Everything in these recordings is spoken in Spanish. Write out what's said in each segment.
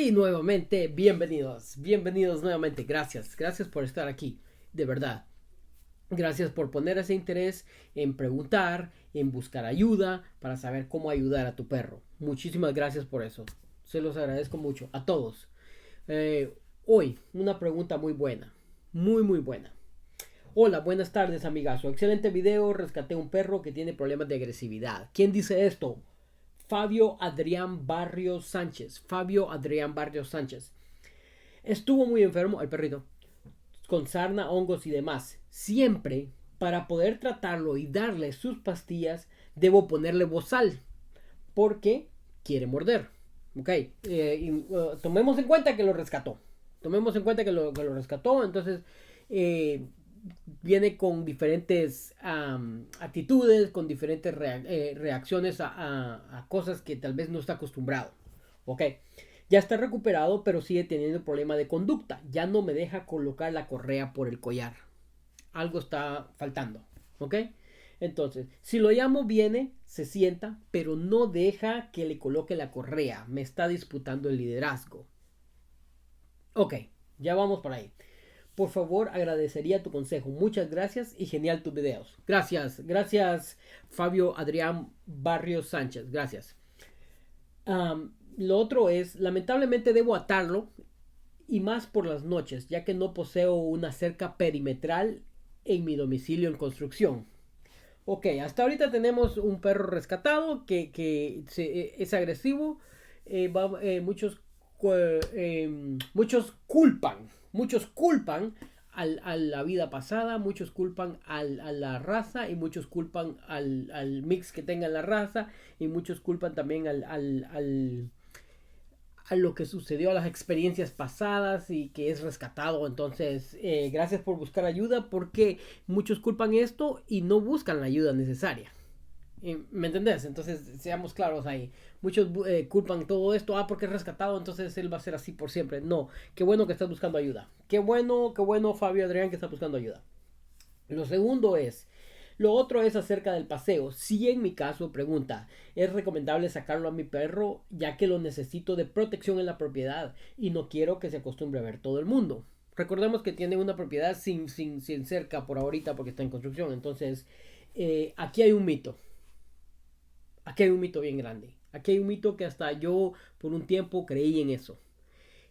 Y nuevamente, bienvenidos nuevamente. Gracias por estar aquí, de verdad. Gracias por poner ese interés en preguntar, en buscar ayuda para saber cómo ayudar a tu perro. Muchísimas gracias por eso. Se los agradezco mucho a todos. Hoy, una pregunta muy buena, muy buena. Hola, buenas tardes, amigazo. Excelente video. Rescaté un perro que tiene problemas de agresividad. ¿Quién dice esto? Fabio Adrián Barrios Sánchez. Fabio Adrián Barrios Sánchez. Estuvo muy enfermo el perrito, con sarna, hongos y demás. Siempre, para poder tratarlo y darle sus pastillas, debo ponerle bozal, porque quiere morder. Ok, tomemos en cuenta que lo rescató. Tomemos en cuenta que lo rescató. Entonces, viene con diferentes actitudes, con diferentes reacciones a cosas que tal vez no está acostumbrado. Ok, ya está recuperado, pero sigue teniendo problema de conducta. Ya no me deja colocar la correa por el collar. Algo está faltando. Ok, entonces, si lo llamo, viene, se sienta, pero no deja que le coloque la correa. Me está disputando el liderazgo. Ok, ya vamos por ahí. Por favor, agradecería tu consejo. Muchas gracias y genial tus videos. Gracias Fabio Adrián Barrios Sánchez. Gracias. Lo otro es, lamentablemente debo atarlo y más por las noches, ya que no poseo una cerca perimetral en mi domicilio en construcción. Ok, hasta ahorita tenemos un perro rescatado que es agresivo. Muchos culpan a la vida pasada, muchos culpan a la raza y muchos culpan al mix que tenga la raza y muchos culpan también a lo que sucedió, a las experiencias pasadas y que es rescatado. Entonces, gracias por buscar ayuda, porque muchos culpan esto y no buscan la ayuda necesaria. ¿Me entendés? Entonces, seamos claros ahí. Muchos culpan todo esto, porque es rescatado, entonces él va a ser así por siempre. No, qué bueno que estás buscando ayuda. Qué bueno, Fabio Adrián, que estás buscando ayuda. Lo otro es acerca del paseo. Si en mi caso, pregunta, es recomendable sacarlo a mi perro, ya que lo necesito de protección en la propiedad y no quiero que se acostumbre a ver todo el mundo. Recordemos que tiene una propiedad sin cerca por ahorita porque está en construcción. Entonces, aquí hay un mito. Aquí hay un mito bien grande. Aquí hay un mito que hasta yo por un tiempo creí en eso.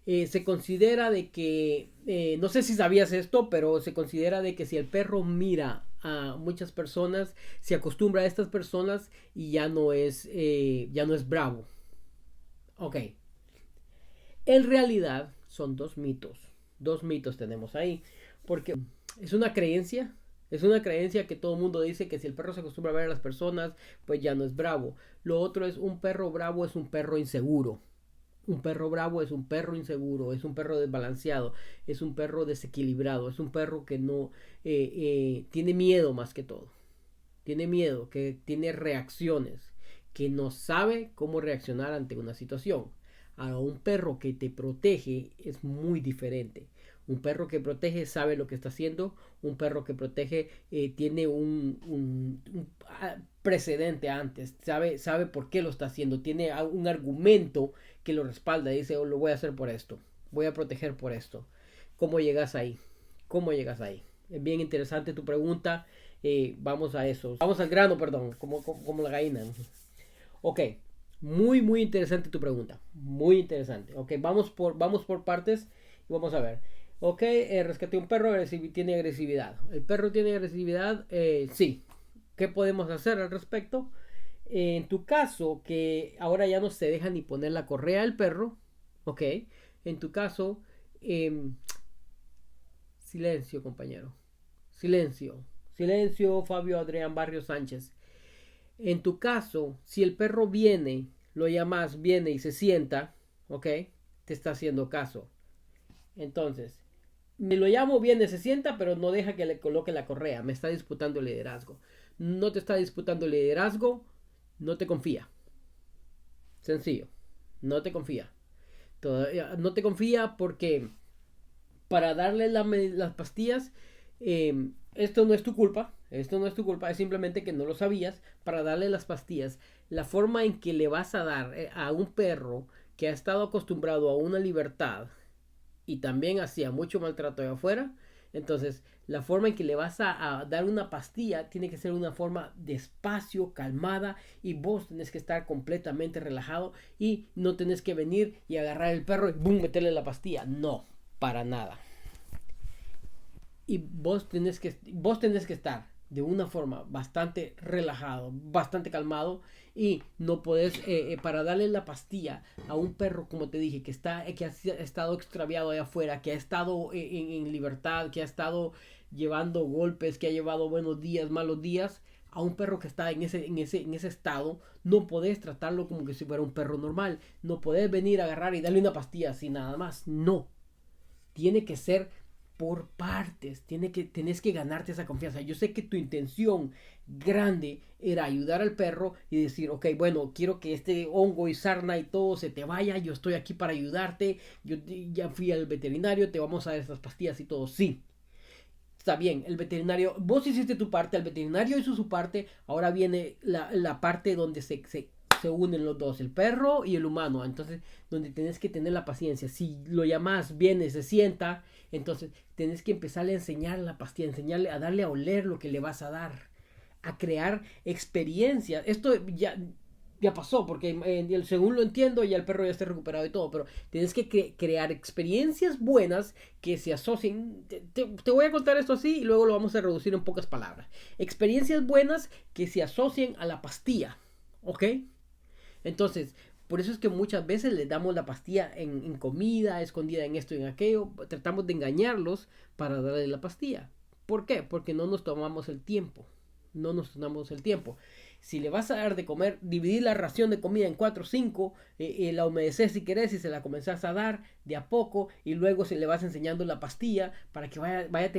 Se considera de que, no sé si sabías esto, pero se considera de que si el perro mira a muchas personas, se acostumbra a estas personas y ya no es bravo. Ok. En realidad son dos mitos tenemos ahí, porque es una creencia que todo el mundo dice que si el perro se acostumbra a ver a las personas, pues ya no es bravo. Lo otro es, un perro bravo es un perro inseguro. Un perro bravo es un perro inseguro, es un perro desbalanceado, es un perro desequilibrado, es un perro que no tiene miedo más que todo. Tiene miedo, que tiene reacciones, que no sabe cómo reaccionar ante una situación. A un perro que te protege es muy diferente. Un perro que protege sabe lo que está haciendo. Un perro que protege tiene un precedente antes. Sabe por qué lo está haciendo. Tiene un argumento que lo respalda. Dice, lo voy a hacer por esto. Voy a proteger por esto. ¿Cómo llegas ahí? ¿Cómo llegas ahí? Es bien interesante tu pregunta. Vamos a eso. Vamos al grano, perdón. Como la gallina. Ok. Muy interesante tu pregunta. Muy interesante. Ok, vamos por partes y vamos a ver. Ok, rescaté un perro, tiene agresividad. ¿El perro tiene agresividad? Sí. ¿Qué podemos hacer al respecto? En tu caso, que ahora ya no se deja ni poner la correa al perro. Ok. En tu caso, silencio, compañero. Silencio, Fabio Adrián Barrios Sánchez. En tu caso, si el perro viene, lo llamas, viene y se sienta, ¿ok? Te está haciendo caso. Entonces, me lo llamo, viene, se sienta, pero no deja que le coloque la correa. Me está disputando el liderazgo. No te está disputando el liderazgo, no te confía. Sencillo, no te confía. Todavía no te confía porque para darle las pastillas, esto no es tu culpa. Esto no es tu culpa, es simplemente que no lo sabías. Para darle las pastillas, la forma en que le vas a dar a un perro que ha estado acostumbrado a una libertad y también hacía mucho maltrato de afuera, entonces la forma en que le vas a dar una pastilla tiene que ser una forma despacio, calmada, y vos tenés que estar completamente relajado y no tenés que venir y agarrar el perro y boom, meterle la pastilla. No, para nada. Y vos tenés que estar de una forma bastante relajado, bastante calmado, y no podés, para darle la pastilla a un perro, como te dije, que ha estado extraviado allá afuera, que ha estado en libertad, que ha estado llevando golpes, que ha llevado buenos días, malos días, a un perro que está en ese estado, no podés tratarlo como que si fuera un perro normal, no podés venir a agarrar y darle una pastilla así nada más, no, tiene que ser por partes, tenés que ganarte esa confianza. Yo sé que tu intención grande era ayudar al perro y decir, ok, bueno, quiero que este hongo y sarna y todo se te vaya, yo estoy aquí para ayudarte, yo ya fui al veterinario, te vamos a dar estas pastillas y todo, sí. Está bien, el veterinario, vos hiciste tu parte, el veterinario hizo su parte, ahora viene la parte donde se unen los dos, el perro y el humano, entonces donde tenés que tener la paciencia. Si lo llamas, viene, se sienta, entonces tenés que empezarle a enseñar la pastilla, enseñarle a darle a oler lo que le vas a dar, a crear experiencias. Esto ya pasó, porque según lo entiendo, ya el perro ya está recuperado y todo, pero tienes que crear experiencias buenas que se asocien. Te voy a contar esto así y luego lo vamos a reducir en pocas palabras. Experiencias buenas que se asocien a la pastilla, ¿ok? Entonces, por eso es que muchas veces les damos la pastilla en comida, escondida en esto y en aquello. Tratamos de engañarlos para darle la pastilla. ¿Por qué? Porque no nos tomamos el tiempo. No nos tomamos el tiempo. Si le vas a dar de comer, dividir la ración de comida en 4 o 5, la humedeces si querés y se la comenzás a dar de a poco, y luego se le vas enseñando la pastilla para que vaya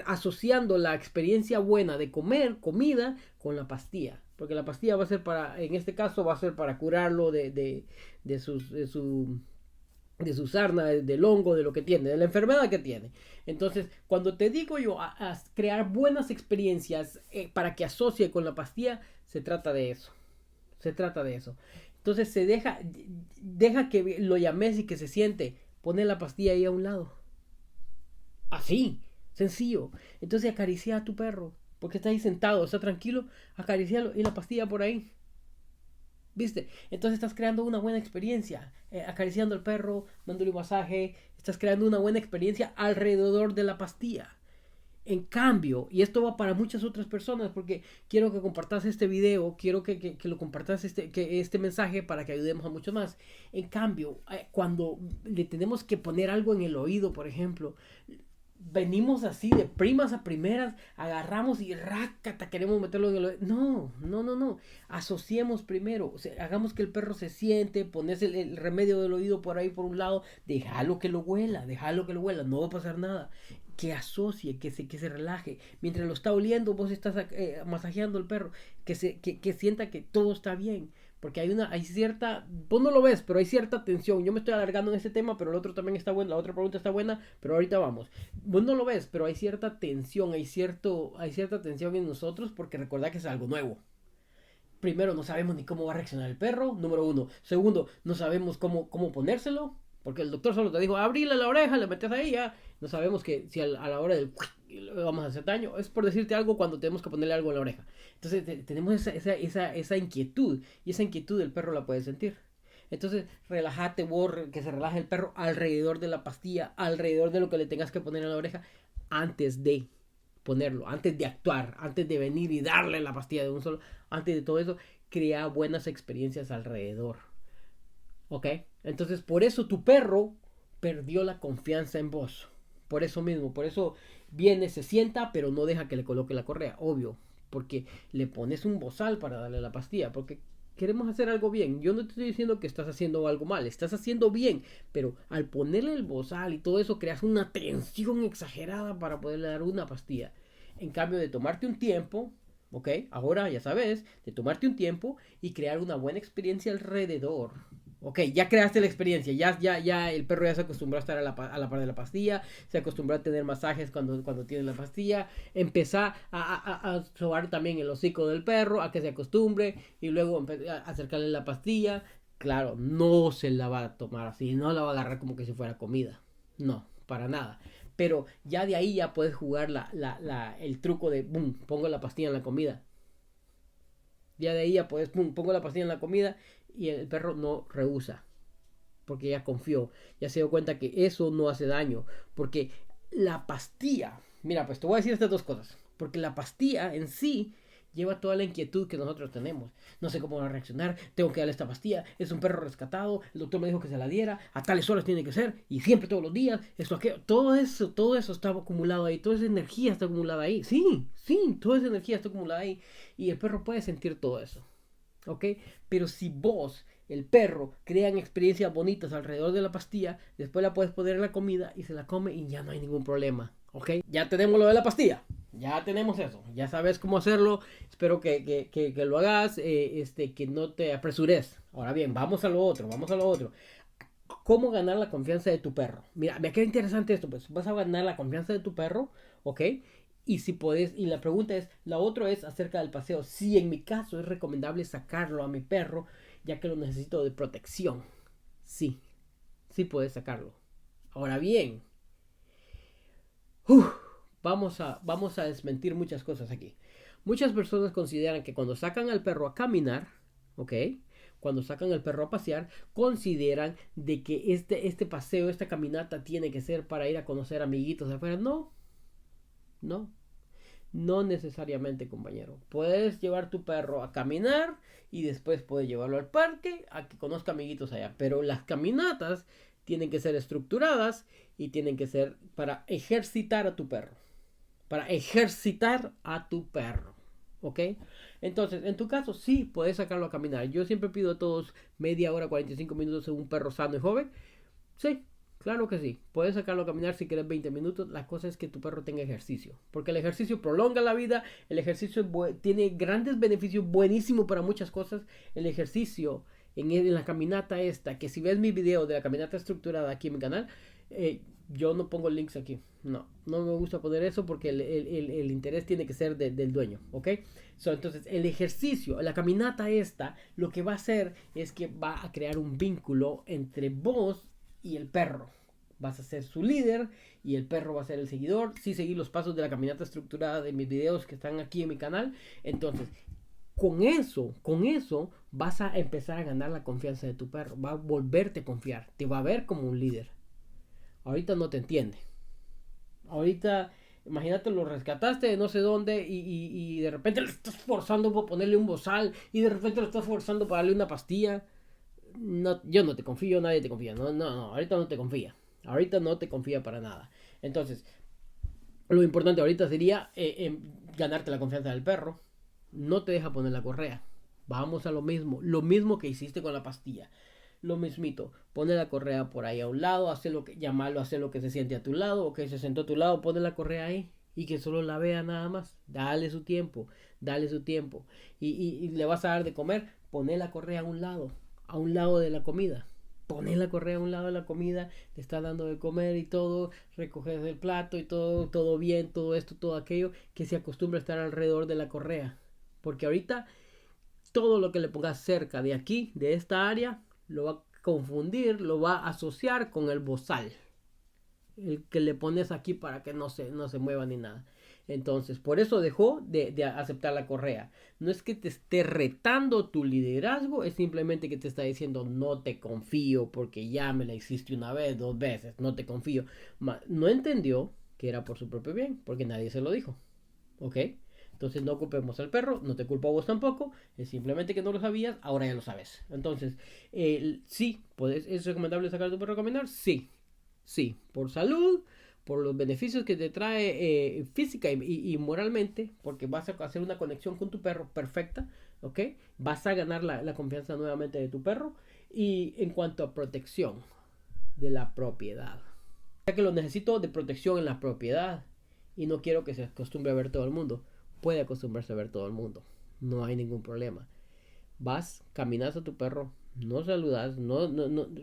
asociando la experiencia buena de comer comida con la pastilla. Porque la pastilla va a ser en este caso va a ser para curarlo de su sarna, del hongo, de lo que tiene, de la enfermedad que tiene. Entonces, cuando te digo yo a crear buenas experiencias para que asocie con la pastilla, se trata de eso. Se trata de eso. Entonces, deja que lo llames y que se siente. Pone la pastilla ahí a un lado. Así, sencillo. Entonces, acaricia a tu perro. Porque está ahí sentado, está tranquilo. Acaricialo y la pastilla por ahí. ¿Viste? Entonces estás creando una buena experiencia, acariciando al perro, dándole un masaje, estás creando una buena experiencia alrededor de la pastilla. En cambio, y esto va para muchas otras personas, porque quiero que compartas este video, quiero que lo compartas este mensaje para que ayudemos a muchos más. En cambio, cuando le tenemos que poner algo en el oído, por ejemplo, venimos así de primas a primeras, agarramos y rácata, queremos meterlo en el... No, no, no, no. Asociemos primero, o sea, hagamos que el perro se siente, pones el remedio del oído por ahí por un lado, déjalo que lo huela, no va a pasar nada. Que asocie, que se relaje. Mientras lo está oliendo, vos estás masajeando al perro, que sienta que todo está bien. Porque hay cierta, vos no lo ves, pero hay cierta tensión. Yo me estoy alargando en este tema, pero el otro también está bueno, la otra pregunta está buena, pero ahorita vamos. Vos no lo ves, pero hay cierta tensión, hay cierta tensión en nosotros porque recordad que es algo nuevo. Primero, no sabemos ni cómo va a reaccionar el perro, número uno. Segundo, no sabemos cómo ponérselo, porque el doctor solo te dijo, abrile la oreja, le metes ahí, ya. No sabemos que si a la hora del le vamos a hacer daño. Es por decirte algo cuando tenemos que ponerle algo en la oreja. Entonces tenemos esa inquietud, y esa inquietud el perro la puede sentir. Entonces, relájate, que se relaje el perro alrededor de la pastilla, alrededor de lo que le tengas que poner en la oreja, antes de ponerlo, antes de actuar, antes de venir y darle la pastilla de un solo, antes de todo eso, crea buenas experiencias alrededor. ¿Ok? Entonces, por eso tu perro perdió la confianza en vos. Por eso mismo, por eso viene, se sienta, pero no deja que le coloque la correa, obvio. Porque le pones un bozal para darle la pastilla, porque queremos hacer algo bien. Yo no te estoy diciendo que estás haciendo algo mal, estás haciendo bien, pero al ponerle el bozal y todo eso, creas una tensión exagerada para poderle dar una pastilla. En cambio de tomarte un tiempo, ¿ok? Ahora ya sabes, de tomarte un tiempo y crear una buena experiencia alrededor. Ok, ya creaste la experiencia, ya el perro ya se acostumbró a estar a la par de la pastilla, se acostumbró a tener masajes cuando tiene la pastilla, empezá a sobar también el hocico del perro, a que se acostumbre, y luego acercarle la pastilla, claro, no se la va a tomar así, no la va a agarrar como que si fuera comida. No, para nada. Pero ya de ahí ya puedes jugar el truco de, boom, pongo la pastilla en la comida. Ya de ahí ya puedes, boom, pongo la pastilla en la comida y el perro no rehúsa. Porque ya confió, ya se dio cuenta que eso no hace daño. Porque la pastilla, mira, pues te voy a decir estas dos cosas. Porque la pastilla en sí lleva toda la inquietud que nosotros tenemos. No sé cómo va a reaccionar, tengo que darle esta pastilla, es un perro rescatado, el doctor me dijo que se la diera, a tales horas tiene que ser, y siempre todos los días, esto, aquello, todo eso está acumulado ahí, toda esa energía está acumulada ahí. Sí, sí, toda esa energía está acumulada ahí. Y el perro puede sentir todo eso. ¿Ok? Pero si vos, el perro, crean experiencias bonitas alrededor de la pastilla, después la puedes poner en la comida y se la come y ya no hay ningún problema. ¿Ok? Ya tenemos lo de la pastilla. Ya tenemos eso. Ya sabes cómo hacerlo. Espero que lo hagas. Que no te apresures. Ahora bien, vamos a lo otro. Vamos a lo otro. ¿Cómo ganar la confianza de tu perro? Mira, me queda interesante esto. Pues vas a ganar la confianza de tu perro. ¿Ok? Y si puedes, y la pregunta es, la otra es acerca del paseo. Si en mi caso es recomendable sacarlo a mi perro, ya que lo necesito de protección. Sí, sí puedes sacarlo. Ahora bien, vamos a desmentir muchas cosas aquí. Muchas personas consideran que cuando sacan al perro a caminar, ¿ok? Cuando sacan al perro a pasear, consideran de que este paseo, esta caminata tiene que ser para ir a conocer amiguitos de afuera. No, no. No necesariamente, compañero. Puedes llevar tu perro a caminar y después puedes llevarlo al parque a que conozca amiguitos allá. Pero las caminatas tienen que ser estructuradas y tienen que ser para ejercitar a tu perro. Para ejercitar a tu perro. ¿Ok? Entonces, en tu caso, sí, puedes sacarlo a caminar. Yo siempre pido a todos media hora, 45 minutos en un perro sano y joven. Sí, claro que sí. Puedes sacarlo a caminar si quieres 20 minutos. La cosa es que tu perro tenga ejercicio. Porque el ejercicio prolonga la vida. El ejercicio tiene grandes beneficios, buenísimo para muchas cosas. El ejercicio en la caminata esta, que si ves mi video de la caminata estructurada aquí en mi canal, yo no pongo links aquí. No, no me gusta poner eso porque el interés tiene que ser del dueño. ¿Ok? Entonces, el ejercicio, la caminata esta, lo que va a hacer es que va a crear un vínculo entre vos y el perro. Vas a ser su líder y el perro va a ser el seguidor. Si seguir los pasos de la caminata estructurada de mis videos que están aquí en mi canal. Entonces, con eso vas a empezar a ganar la confianza de tu perro. Va a volverte a confiar. Te va a ver como un líder. Ahorita no te entiende. Ahorita, imagínate, lo rescataste de no sé dónde y de repente le estás forzando para ponerle un bozal y de repente lo estás forzando para darle una pastilla. No, yo no te confío, nadie te confía. No, no, no, ahorita no te confía. Ahorita no te confía para nada. Entonces, lo importante ahorita sería ganarte la confianza del perro. No te deja poner la correa. Vamos a lo mismo que hiciste con la pastilla. Lo mismito, pone la correa por ahí a un lado, hace lo que, llamarlo, hace lo que se siente a tu lado, o que se sentó a tu lado, pone la correa ahí y que solo la vea nada más. Dale su tiempo, dale su tiempo. Y le vas a dar de comer, pone la correa a un lado de la comida. Pones la correa a un lado de la comida, le está dando de comer y todo, recoges el plato y todo bien, todo esto, todo aquello, que se acostumbra a estar alrededor de la correa. Porque ahorita todo lo que le pongas cerca de aquí, de esta área, lo va a confundir, lo va a asociar con el bozal. El que le pones aquí para que no se mueva ni nada. Entonces, por eso dejó de aceptar la correa. No es que te esté retando tu liderazgo, es simplemente que te está diciendo no te confío porque ya me la hiciste una vez, dos veces, no te confío. No entendió que era por su propio bien, porque nadie se lo dijo. ¿Ok? Entonces no culpemos al perro, no te culpo a vos tampoco, es simplemente que no lo sabías, ahora ya lo sabes. Entonces, sí, ¿es recomendable sacar a tu perro a caminar? Sí, sí, por salud, por los beneficios que te trae física y moralmente, porque vas a hacer una conexión con tu perro perfecta, ¿ok? Vas a ganar la confianza nuevamente de tu perro. Y en cuanto a protección de la propiedad, ya que lo necesito de protección en la propiedad y no quiero que se acostumbre a ver todo el mundo, puede acostumbrarse a ver todo el mundo, no hay ningún problema. Vas, caminas a tu perro, no saludas, no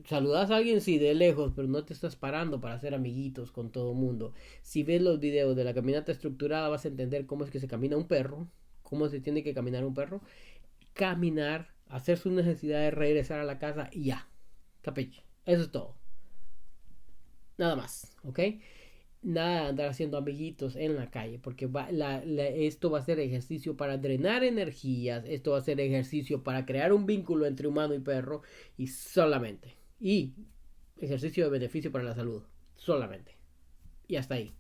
saludas a alguien sí de lejos, pero no te estás parando para hacer amiguitos con todo el mundo. Si ves los videos de la caminata estructurada vas a entender cómo es que se camina un perro, cómo se tiene que caminar un perro. Caminar hacer sus necesidades, regresar a la casa y ya. Capiche. Eso es todo. Nada más, ¿ok? Nada de andar haciendo amiguitos en la calle, porque esto va a ser ejercicio para drenar energías, esto va a ser ejercicio para crear un vínculo entre humano y perro, y solamente. Y ejercicio de beneficio para la salud, solamente. Y hasta ahí.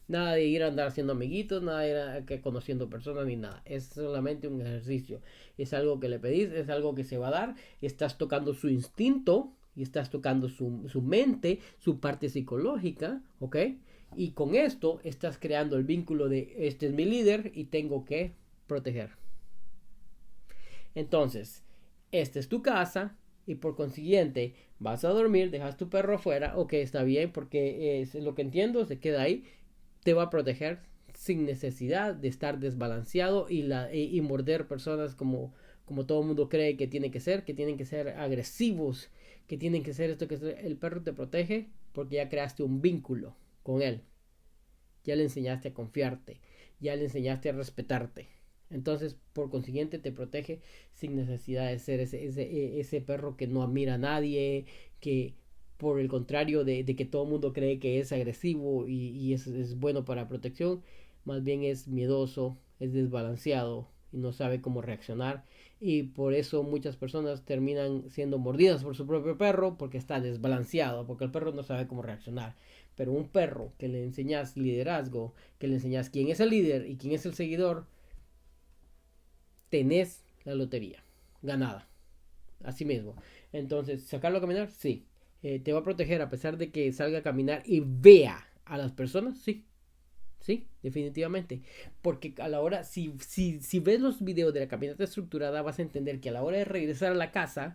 Nada de ir a andar haciendo amiguitos, nada de ir conociendo personas ni nada. Es solamente un ejercicio. Es algo que le pedís, es algo que se va a dar. Estás tocando su instinto y estás tocando su mente, su parte psicológica, ¿ok? Y con esto estás creando el vínculo de este es mi líder y tengo que proteger. Entonces, esta es tu casa y por consiguiente vas a dormir, dejas tu perro afuera, ok, está bien porque es lo que entiendo, se queda ahí, te va a proteger sin necesidad de estar desbalanceado y morder personas como todo el mundo cree que tiene que tienen que ser agresivos, que tienen que ser esto, el perro te protege porque ya creaste un vínculo con él, ya le enseñaste a confiarte, ya le enseñaste a respetarte. Entonces, por consiguiente, te protege sin necesidad de ser ese perro que no admira a nadie, que por el contrario de que todo el mundo cree que es agresivo y es bueno para protección, más bien es miedoso, es desbalanceado y no sabe cómo reaccionar. Y por eso muchas personas terminan siendo mordidas por su propio perro porque está desbalanceado, porque el perro no sabe cómo reaccionar. Pero un perro que le enseñas liderazgo, que le enseñas quién es el líder y quién es el seguidor, tenés la lotería ganada. Así mismo. Entonces, ¿sacarlo a caminar? Sí. ¿Te va a proteger a pesar de que salga a caminar y vea a las personas? Sí. Sí, definitivamente. Porque a la hora, si ves los videos de la caminata estructurada, vas a entender que a la hora de regresar a la casa,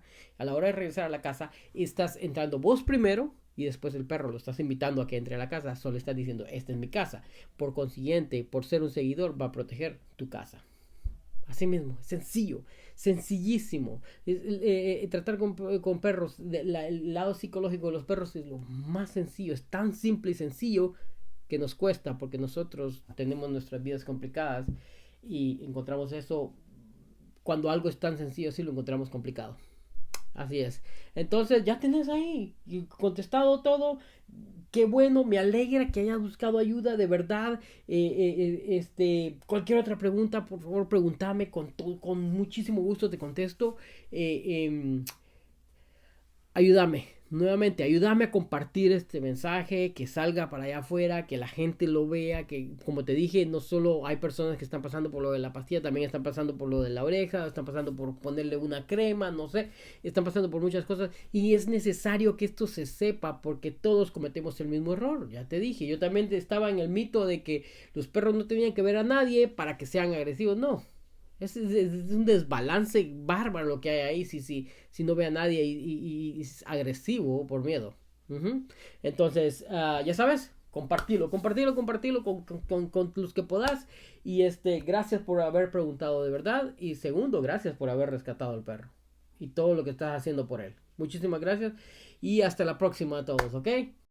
estás entrando vos primero y después el perro lo estás invitando a que entre a la casa. Solo estás diciendo, esta es mi casa. Por consiguiente, por ser un seguidor, va a proteger tu casa. Así mismo, sencillo, sencillísimo. Tratar con perros, el lado psicológico de los perros es lo más sencillo, es tan simple y sencillo que nos cuesta porque nosotros tenemos nuestras vidas complicadas y encontramos eso cuando algo es tan sencillo así lo encontramos complicado. Así es. Entonces ya tenés ahí contestado todo. Qué bueno, me alegra que hayas buscado ayuda, de verdad. Cualquier otra pregunta, por favor, pregúntame con muchísimo gusto te contesto. Ayúdame, nuevamente, ayúdame a compartir este mensaje, que salga para allá afuera, que la gente lo vea, que como te dije, no solo hay personas que están pasando por lo de la pastilla, también están pasando por lo de la oreja, están pasando por ponerle una crema, no sé, están pasando por muchas cosas y es necesario que esto se sepa porque todos cometemos el mismo error, ya te dije, yo también estaba en el mito de que los perros no tenían que ver a nadie para que sean agresivos, no. Es un desbalance bárbaro lo que hay ahí si no ve a nadie y es agresivo por miedo. Ujú. Entonces, ya sabes, compartilo con los que puedas. Y gracias por haber preguntado de verdad. Y segundo, gracias por haber rescatado al perro. Y todo lo que estás haciendo por él. Muchísimas gracias. Y hasta la próxima a todos, ¿ok?